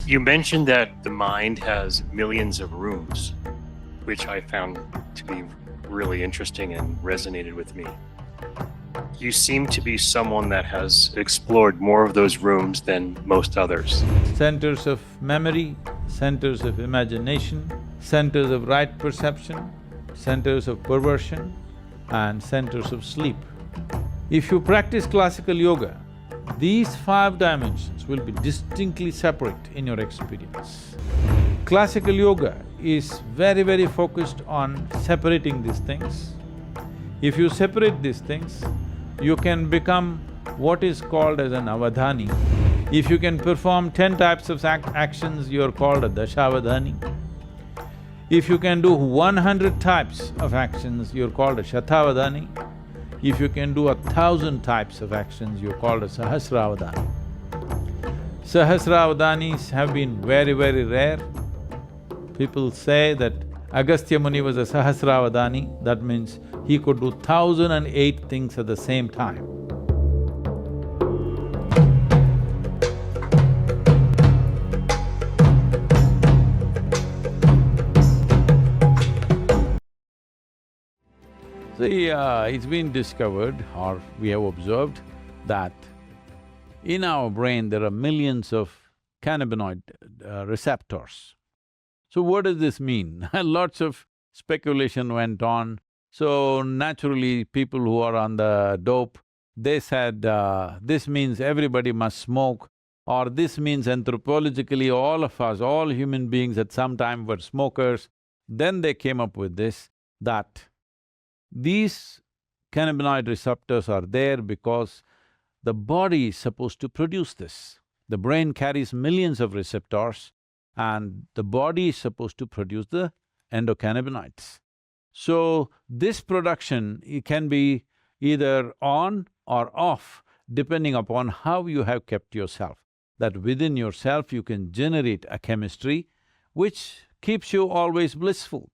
You mentioned that the mind has millions of rooms, which I found to be really interesting and resonated with me. You seem to be someone that has explored more of those rooms than most others. Centers of memory, centers of imagination, centers of right perception, centers of perversion, and centers of sleep. If you practice classical yoga, these 5 dimensions will be distinctly separate in your experience. Classical yoga is very focused on separating these things. If you separate these things, you can become what is called as an avadhani. If you can perform 10 types of actions, you're called a dashavadhani. If you can do 100 types of actions, you're called a shatavadhani. If you can do 1,000 types of actions, you're called a sahasravadhani. Sahasravadhanis have been very rare. People say that Agastya Muni was a sahasravadhani, that means he could do 1,008 things at the same time. See, it's been discovered, or we have observed, that in our brain there are millions of cannabinoid receptors. So what does this mean? Lots of speculation went on. So naturally, people who are on the dope, they said, this means everybody must smoke, or this means anthropologically all of us, all human beings at some time were smokers. Then they came up with this, that these cannabinoid receptors are there because the body is supposed to produce this. The brain carries millions of receptors and the body is supposed to produce the endocannabinoids. So, this production, it can be either on or off depending upon how you have kept yourself. That within yourself you can generate a chemistry which keeps you always blissful.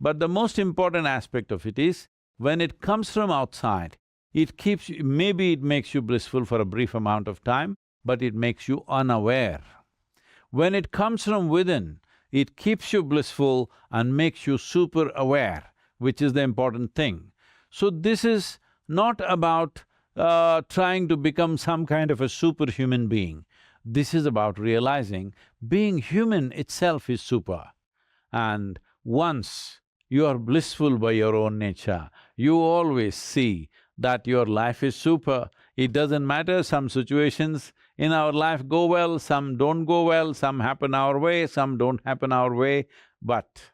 But the most important aspect of it is, when it comes from outside, it keeps you… maybe it makes you blissful for a brief amount of time, but it makes you unaware. When it comes from within, it keeps you blissful and makes you super aware, which is the important thing. So this is not about trying to become some kind of a superhuman being. This is about realizing being human itself is super. And once you are blissful by your own nature, you always see that your life is super. It doesn't matter, some situations in our life go well, some don't go well, some happen our way, some don't happen our way, but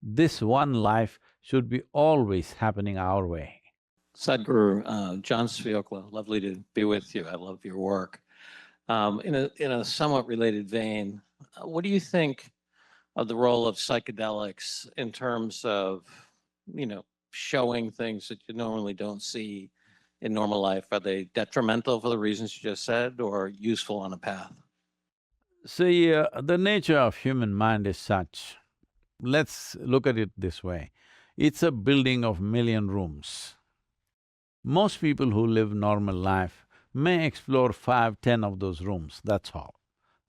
this one life should be always happening our way. Sadhguru, John Sviokla, lovely to be with you. I love your work. In a somewhat related vein, what do you think of the role of psychedelics in terms of, showing things that you normally don't see in normal life? Are they detrimental for the reasons you just said, or useful on a path? See, the nature of human mind is such, let's look at it this way, it's a building of million rooms. Most people who live normal life may explore 5, 10 of those rooms, that's all.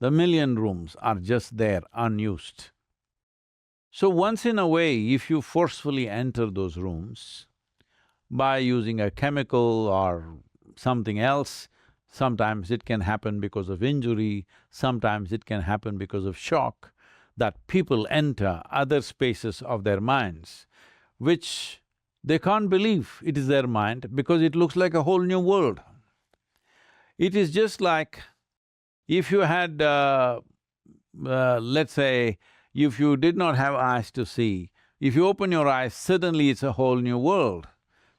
The million rooms are just there, unused. So once in a way, if you forcefully enter those rooms by using a chemical or something else, sometimes it can happen because of injury, sometimes it can happen because of shock, that people enter other spaces of their minds, which they can't believe it is their mind because it looks like a whole new world. It is just like if you had, let's say, if you did not have eyes to see, if you open your eyes, suddenly it's a whole new world.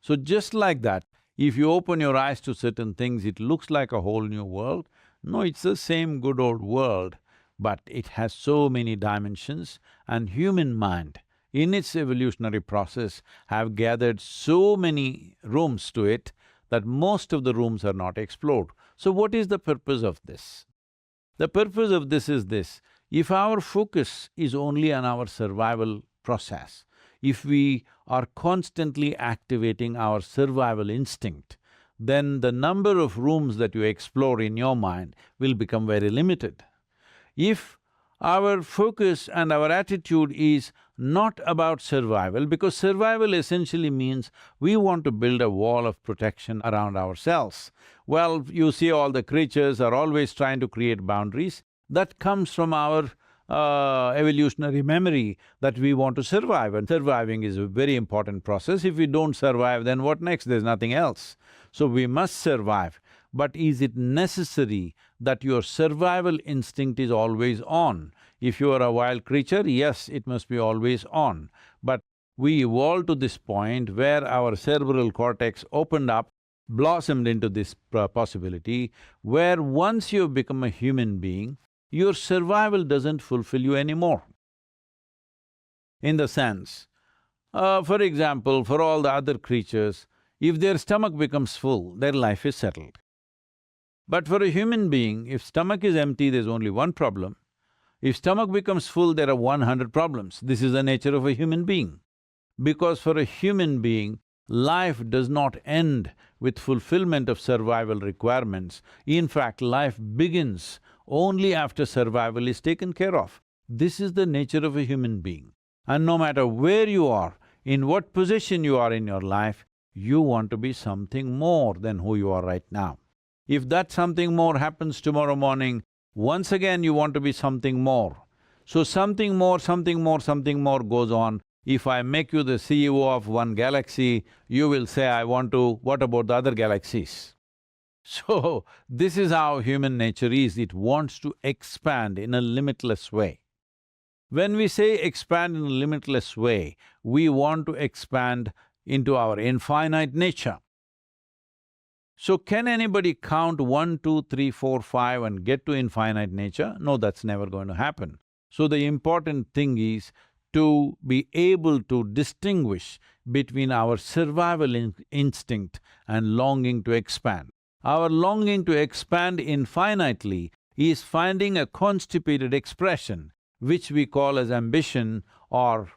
So just like that, if you open your eyes to certain things, it looks like a whole new world. No, it's the same good old world, but it has so many dimensions, and human mind, in its evolutionary process, have gathered so many rooms to it that most of the rooms are not explored. So what is the purpose of this? The purpose of this is this: if our focus is only on our survival process, if we are constantly activating our survival instinct, then the number of rooms that you explore in your mind will become very limited. If our focus and our attitude is not about survival, because survival essentially means we want to build a wall of protection around ourselves. Well, you see all the creatures are always trying to create boundaries. That comes from our evolutionary memory that we want to survive, and surviving is a very important process. If we don't survive, then what next? There's nothing else. So we must survive. But is it necessary that your survival instinct is always on? If you are a wild creature, yes, it must be always on. But we evolved to this point where our cerebral cortex opened up, blossomed into this possibility, where once you've become a human being, your survival doesn't fulfill you anymore. In the sense, for example, for all the other creatures, if their stomach becomes full, their life is settled. But for a human being, if stomach is empty, there's only one problem. If stomach becomes full, there are 100 problems. This is the nature of a human being. Because for a human being, life does not end with fulfillment of survival requirements. In fact, life begins only after survival is taken care of. This is the nature of a human being. And no matter where you are, in what position you are in your life, you want to be something more than who you are right now. If that something more happens tomorrow morning, once again you want to be something more. So something more, something more, something more goes on. If I make you the CEO of one galaxy, you will say, I want to… what about the other galaxies? So, this is how human nature is, it wants to expand in a limitless way. When we say expand in a limitless way, we want to expand into our infinite nature. So can anybody count 1, 2, 3, 4, 5 and get to infinite nature? No, that's never going to happen. So the important thing is to be able to distinguish between our survival instinct and longing to expand. Our longing to expand infinitely is finding a constipated expression, which we call as ambition or,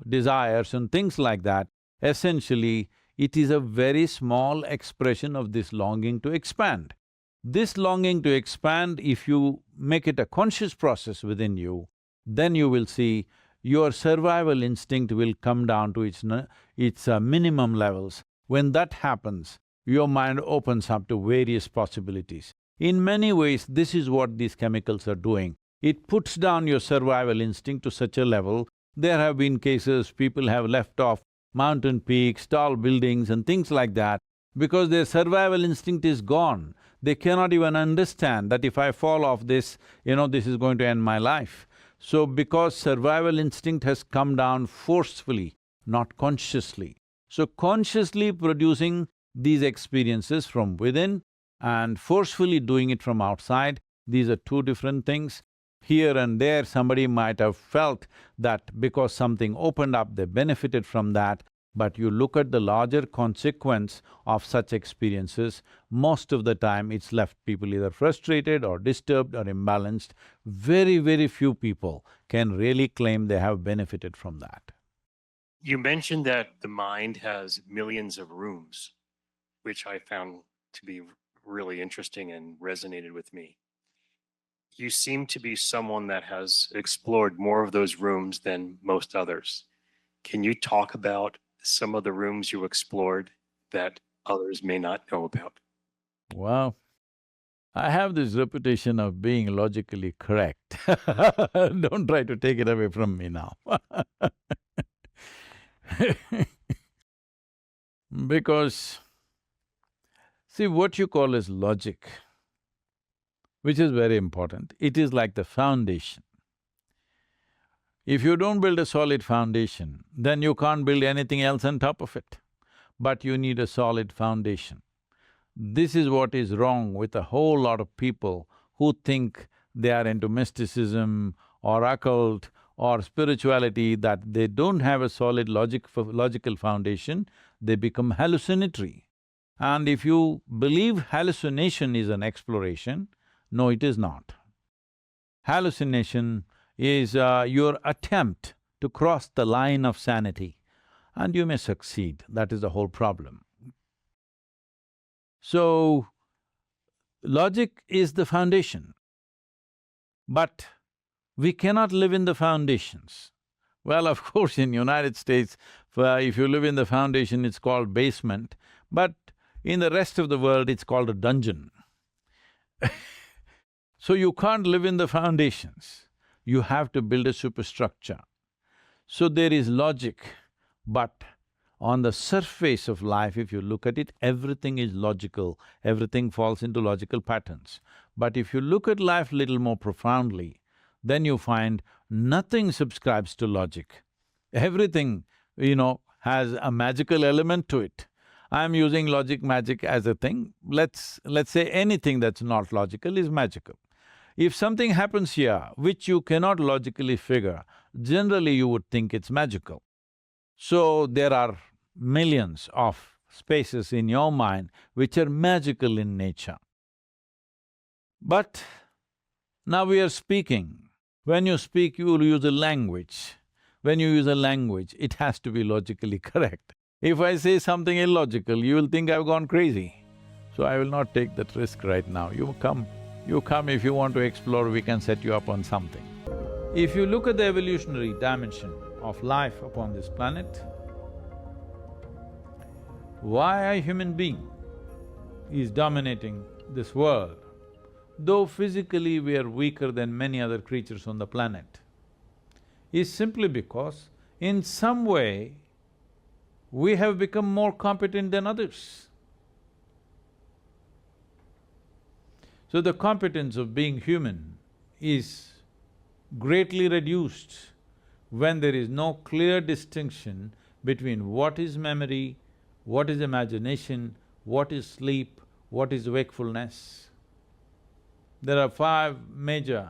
desires and things like that. Essentially, it is a very small expression of this longing to expand. This longing to expand, if you make it a conscious process within you, then you will see your survival instinct will come down to its minimum levels. When that happens, your mind opens up to various possibilities. In many ways, this is what these chemicals are doing. It puts down your survival instinct to such a level. There have been cases people have left off mountain peaks, tall buildings and things like that, because their survival instinct is gone. They cannot even understand that if I fall off this, this is going to end my life. So because survival instinct has come down forcefully, not consciously. So consciously producing these experiences from within and forcefully doing it from outside, these are two different things. Here and there, somebody might have felt that because something opened up, they benefited from that, but you look at the larger consequence of such experiences, most of the time it's left people either frustrated or disturbed or imbalanced. Very, very few people can really claim they have benefited from that. You mentioned that the mind has millions of rooms, which I found to be really interesting and resonated with me. You seem to be someone that has explored more of those rooms than most others. Can you talk about some of the rooms you explored that others may not know about? Well, I have this reputation of being logically correct. Don't try to take it away from me now. Because, see, what you call as logic, which is very important, it is like the foundation. If you don't build a solid foundation, then you can't build anything else on top of it. But you need a solid foundation. This is what is wrong with a whole lot of people who think they are into mysticism or occult or spirituality, that they don't have a solid logical foundation, they become hallucinatory. And if you believe hallucination is an exploration, no, it is not. Hallucination is your attempt to cross the line of sanity, and you may succeed, that is the whole problem. So, logic is the foundation. but we cannot live in the foundations. Well, of course, in United States, if you live in the foundation, it's called basement, but in the rest of the world, it's called a dungeon. So you can't live in the foundations, you have to build a superstructure. So there is logic, but on the surface of life, if you look at it, everything is logical, everything falls into logical patterns. But if you look at life little more profoundly, then you find nothing subscribes to logic. Everything, has a magical element to it. I'm using logic, magic as a thing. Let's say anything that's not logical is magical. If something happens here which you cannot logically figure, generally you would think it's magical. So there are millions of spaces in your mind which are magical in nature. But now we are speaking. When you speak, you will use a language. When you use a language, it has to be logically correct. If I say something illogical, you will think I've gone crazy. So I will not take that risk right now. You come if you want to explore, we can set you up on something. If you look at the evolutionary dimension of life upon this planet, why a human being is dominating this world, though physically we are weaker than many other creatures on the planet, is simply because in some way we have become more competent than others. So the competence of being human is greatly reduced when there is no clear distinction between what is memory, what is imagination, what is sleep, what is wakefulness. There are 5 major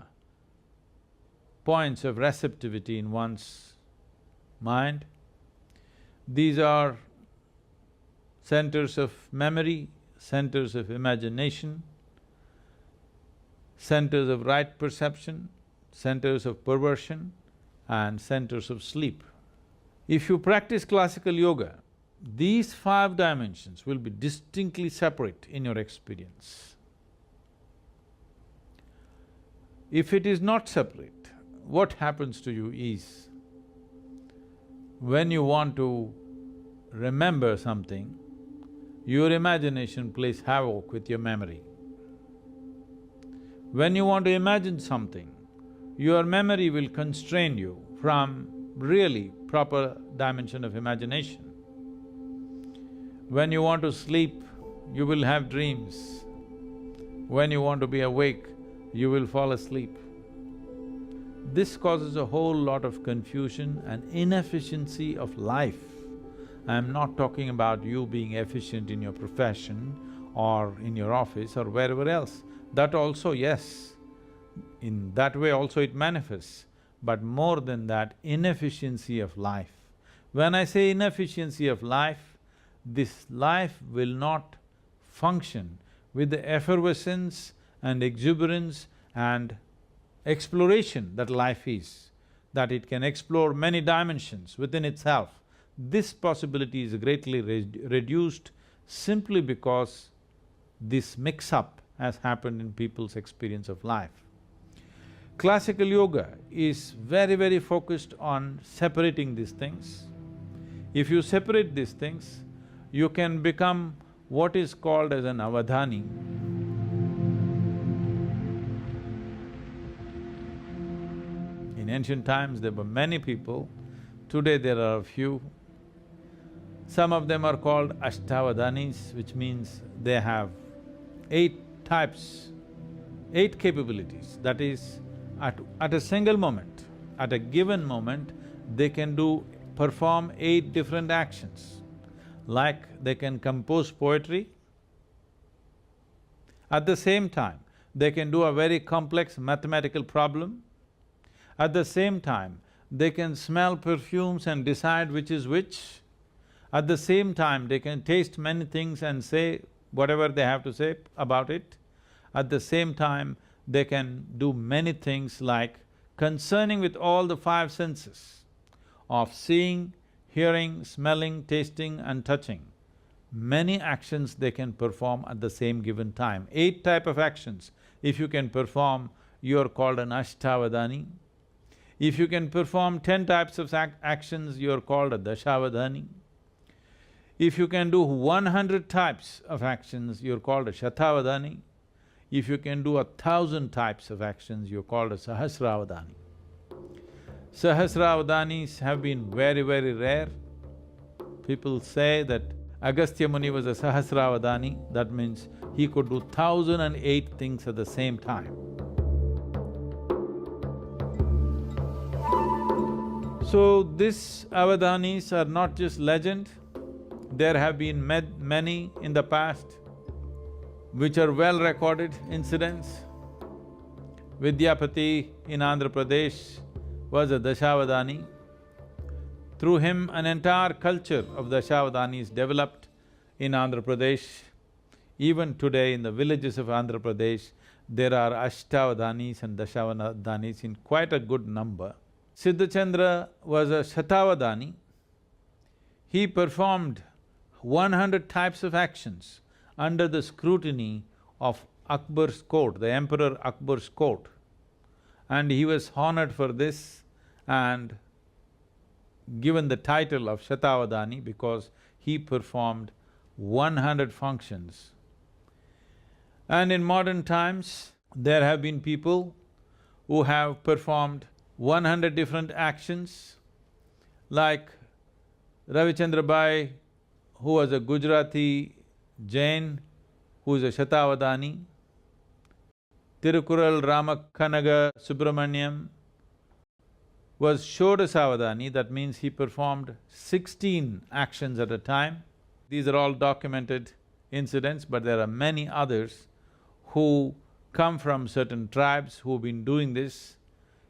points of receptivity in one's mind. These are centers of memory, centers of imagination, centers of right perception, centers of perversion, and centers of sleep. If you practice classical yoga, these 5 dimensions will be distinctly separate in your experience. If it is not separate, what happens to you is, when you want to remember something, your imagination plays havoc with your memory. When you want to imagine something, your memory will constrain you from really proper dimension of imagination. When you want to sleep, you will have dreams. When you want to be awake, you will fall asleep. This causes a whole lot of confusion and inefficiency of life. I'm not talking about you being efficient in your profession or in your office or wherever else. That also, yes, in that way also it manifests, but more than that, inefficiency of life. When I say inefficiency of life, this life will not function with the effervescence and exuberance and exploration that life is, that it can explore many dimensions within itself. This possibility is greatly reduced simply because this mix-up has happened in people's experience of life. Classical yoga is very, very focused on separating these things. If you separate these things, you can become what is called as an avadhani. In ancient times, there were many people, today there are a few. Some of them are called ashtavadhanis, which means they have 8 types, 8 capabilities. That is, at a single moment, at a given moment, they can perform 8 different actions. Like they can compose poetry, at the same time, they can do a very complex mathematical problem, at the same time, they can smell perfumes and decide which is which, at the same time, they can taste many things and say whatever they have to say about it. At the same time, they can do many things like concerning with all the 5 senses of seeing, hearing, smelling, tasting and touching. Many actions they can perform at the same given time. 8 type of actions, if you can perform you are called an Ashtavadani. If you can perform 10 types of actions, you are called a Dashavadani. If you can do 100 types of actions, you're called a Shatavadani. If you can do 1,000 types of actions, you're called a Sahasravadani. Sahasravadanis have been very, very rare. People say that Agastya Muni was a Sahasravadani, that means he could do 1,008 things at the same time. So, these Avadanis are not just legend, there have been many in the past which are well-recorded incidents. Vidyapati in Andhra Pradesh was a Dashavadani. Through him, an entire culture of Dashavadanis developed in Andhra Pradesh. Even today in the villages of Andhra Pradesh, there are Ashtavadanis and Dashavadanis in quite a good number. Siddhachandra was a Shatavadani. He performed 100 types of actions under the scrutiny of Akbar's court, the Emperor Akbar's court. And he was honored for this and given the title of Shatavadani because he performed 100 functions. And in modern times, there have been people who have performed 100 different actions, like Ravichandra Bai, who was a Gujarati Jain, who is a Shatavadani. Tirukural Ramakanaga Subramaniam was Shodasavadani, that means he performed 16 actions at a time. These are all documented incidents, but there are many others who come from certain tribes who've been doing this.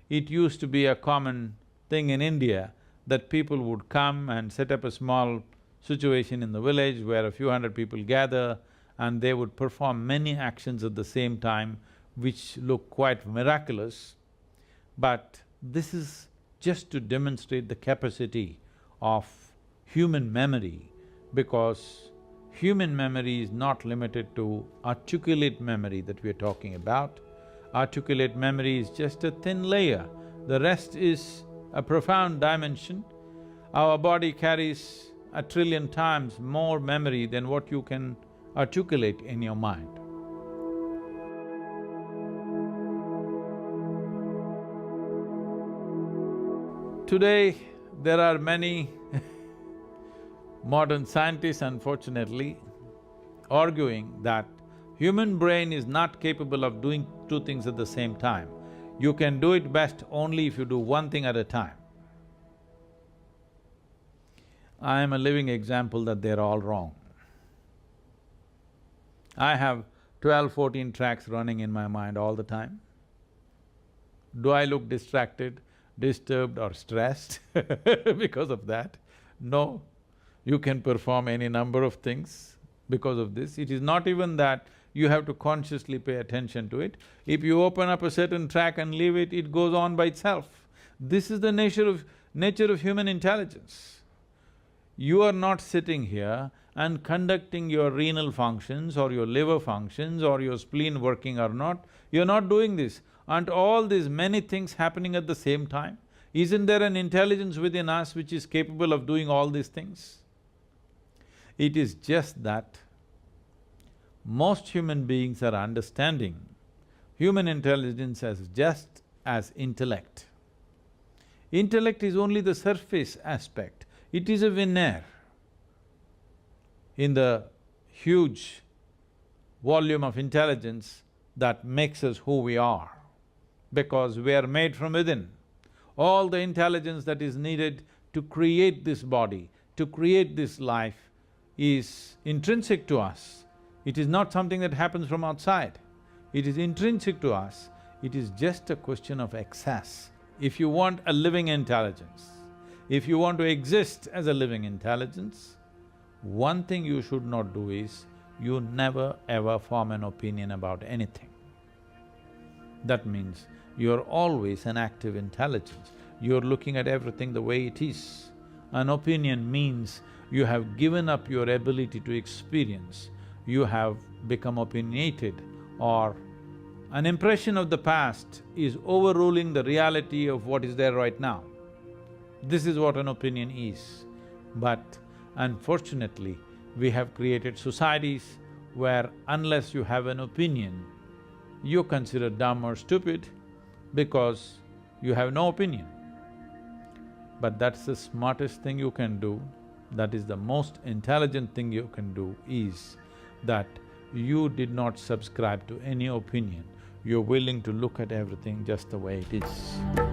It used to be a common thing in India that people would come and set up a small situation in the village where a few hundred people gather and they would perform many actions at the same time which look quite miraculous. But this is just to demonstrate the capacity of human memory, because human memory is not limited to articulate memory that we're talking about. Articulate memory is just a thin layer, the rest is a profound dimension. Our body carries 1,000,000,000,000 times more memory than what you can articulate in your mind. Today, there are many modern scientists, unfortunately, arguing that human brain is not capable of doing two things at the same time. You can do it best only if you do one thing at a time. I am a living example that they're all wrong. I have 12, 14 tracks running in my mind all the time. Do I look distracted, disturbed or stressed because of that? No. You can perform any number of things because of this. It is not even that you have to consciously pay attention to it. If you open up a certain track and leave it, it goes on by itself. This is the nature of human intelligence. You are not sitting here and conducting your renal functions or your liver functions or your spleen working or not. You're not doing this. Aren't all these many things happening at the same time? Isn't there an intelligence within us which is capable of doing all these things? It is just that most human beings are understanding human intelligence as just as intellect. Intellect is only the surface aspect, it is a veneer in the huge volume of intelligence that makes us who we are, because we are made from within. All the intelligence that is needed to create this body, to create this life is intrinsic to us. It is not something that happens from outside. It is intrinsic to us. It is just a question of access. If you want a living intelligence, if you want to exist as a living intelligence, one thing you should not do is, you never ever form an opinion about anything. That means you're always an active intelligence, you're looking at everything the way it is. An opinion means you have given up your ability to experience, you have become opinionated or An impression of the past is overruling the reality of what is there right now. This is what an opinion is. But unfortunately, we have created societies where unless you have an opinion, you're considered dumb or stupid because you have no opinion. But that's the smartest thing you can do, that is the most intelligent thing you can do, is that you did not subscribe to any opinion. You're willing to look at everything just the way it is.